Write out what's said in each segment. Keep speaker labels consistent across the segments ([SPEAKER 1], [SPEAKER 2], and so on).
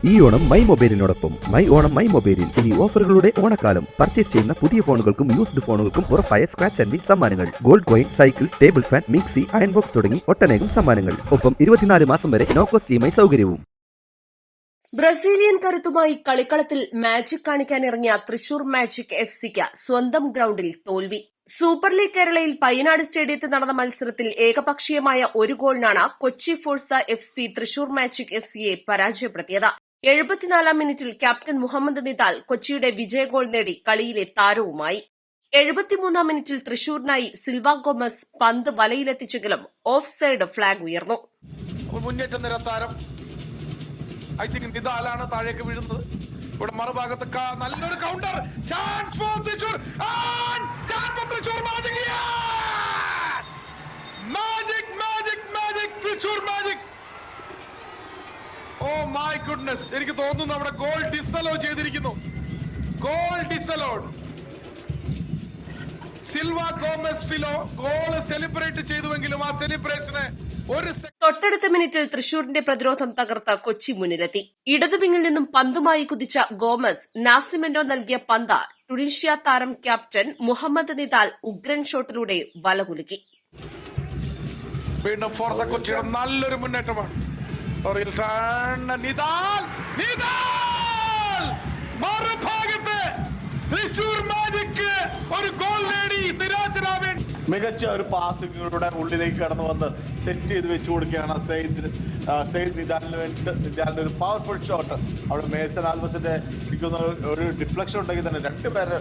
[SPEAKER 1] ഈ ഓണം മൈ മൊബൈലിനോടൊപ്പം my Onam my മൊബൈലിൽ ഇനി ഓഫറുകളുടെ ഓണക്കാലം. പർച്ചേസ് ചെയ്യുന്ന പുതിയ ഫോണുകൾക്കും യൂസ്ഡ് ഫോണുകൾക്കും ഉറപ്പായ സ്ക്രാച്ച് ആൻഡ് വിൻ സമ്മാനങ്ങൾ, gold coin, cycle, table fan, mixie, iron box തുടങ്ങി ഒട്ടനേകം സമ്മാനങ്ങൾ. ഒപ്പം 24 മാസം വരെ നോ കോസ്റ്റ് EMI സൗകര്യവും.
[SPEAKER 2] ബ്രസീലിയൻ കരുത്തുമായി കളിക്കളത്തിൽ മാജിക് കാണിക്കാനിറങ്ങിയ തൃശൂർ മാജിക് FCക്ക് സ്വന്തം ഗ്രൌണ്ടിൽ തോൽവി. സൂപ്പർ ലീഗ് കേരളയിൽ പയ്യനാട് സ്റ്റേഡിയത്തിൽ നടന്ന മത്സരത്തിൽ ഏകപക്ഷീയമായ ഒരു ഗോളിനാണ് Kochi force FC Thrissur magic FCയെ പരാജയപ്പെടുത്തിയത്. 74-ാം മിനിറ്റിൽ ക്യാപ്റ്റൻ മുഹമ്മദ് നിദാൽ കൊച്ചിയുടെ വിജയ ഗോൾ നേടി കളിയിലെ താരവുമായി. 73-ാം മിനിറ്റിൽ തൃശൂരിനായി സിൽവ ഗോമസ് പന്ത് വലയിലെത്തിച്ചെങ്കിലും ഓഫ് സൈഡ് ഫ്ളാഗ് ഉയർന്നു.
[SPEAKER 3] മുന്നേറ്റ നിര താരം ഐ തിങ്ക് നിദാലാണ് താഴേക്ക് വീഴുന്നത്. ഇവിടെ മറുഭാഗത്ത് നല്ലൊരു counter chance for Thrissur. Thrissur magic. Oh my goodness, എനിക്ക് തോന്നുന്നു അവിടെ ഗോൾ ഡിസലോ ചെയ്തിരിക്കുന്നു. Goal disallowed. Silva Gomes Filho goal celebrate ചെയ്തുവെങ്കിലും ആ സെലിബ്രേഷന്
[SPEAKER 2] തൊട്ടടുത്ത മിനിറ്റിൽ തൃശൂരിന്റെ പ്രതിരോധം തകർത്ത കൊച്ചി മുന്നിലെത്തി. ഇടതുവിങ്ങിൽ നിന്നും പന്തുമായി കുതിച്ച ഗോമസ് നാസിമെന്റോ നൽകിയ പന്ത് ടുണീഷ്യ താരം ക്യാപ്റ്റൻ മുഹമ്മദ് നിദാൽ ഉഗ്രൻ ഷോട്ടിലൂടെ വലകുലുക്കി.
[SPEAKER 3] വീണ്ടും ഫോർസ കൊച്ചിയുടെ നല്ലൊരു മുന്നേറ്റമാണ്. മറുഭാഗത്ത് തൃശൂർ മാജിക് ഒരു ഗോൾ നേടി നിരാശരാവേണ്ടി
[SPEAKER 4] മികച്ച ഒരു പാസിലൂടെ ഉള്ളിലേക്ക് കടന്നു വന്ന് സെറ്റ് ചെയ്ത് വെച്ചു കൊടുക്കുകയാണ് സെയ്ദ് നിദാലിന് വേണ്ടി. നിദാലിന്റെ ഒരു പവർഫുൾ ഷോട്ട് അവിടെ മേസൺ ആൽബസിന്റെ ഒരു ഡിഫ്ലക്ഷൻ ഉണ്ടെങ്കിൽ തന്നെ രണ്ടുപേരെ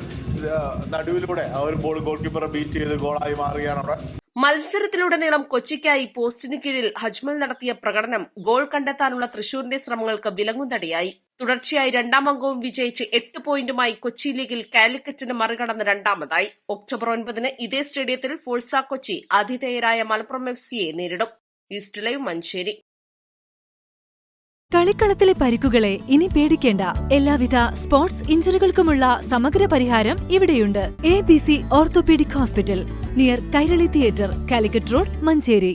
[SPEAKER 4] നടുവിലൂടെ ആ ഒരു ബോൾ ഗോൾ കീപ്പറെ ബീറ്റ് ചെയ്ത് ഗോളായി മാറുകയാണ് അവിടെ.
[SPEAKER 2] മത്സരത്തിലുടനീളം കൊച്ചിക്കായി പോസ്റ്റിന് കീഴിൽ ഹജ്മൽ നടത്തിയ പ്രകടനം ഗോൾ കണ്ടെത്താനുള്ള തൃശൂരിന്റെ ശ്രമങ്ങൾക്ക് വിലങ്ങുതടിയായി. തുടർച്ചയായി രണ്ടാം അംഗവും വിജയിച്ച് 8 പോയിന്റുമായി കൊച്ചി ലീഗിൽ കാലിക്കറ്റിന് മറികടന്ന് രണ്ടാമതായി. ഒക്ടോബർ 9-ന് ഇതേ സ്റ്റേഡിയത്തിൽ ഫോഴ്സ കൊച്ചി ആതിഥേയരായ മലപ്പുറം FCയെ നേരിടും. East live, Manjeri.
[SPEAKER 5] കളിക്കളത്തിലെ പരിക്കുകളെ ഇനി പേടിക്കേണ്ട. എല്ലാവിധ സ്പോർട്സ് ഇഞ്ചറികൾക്കുമുള്ള സമഗ്ര പരിഹാരം ഇവിടെയുണ്ട്. ABC orthopaedic hospital, near Kairali theatre, Calicut road, Manjeri.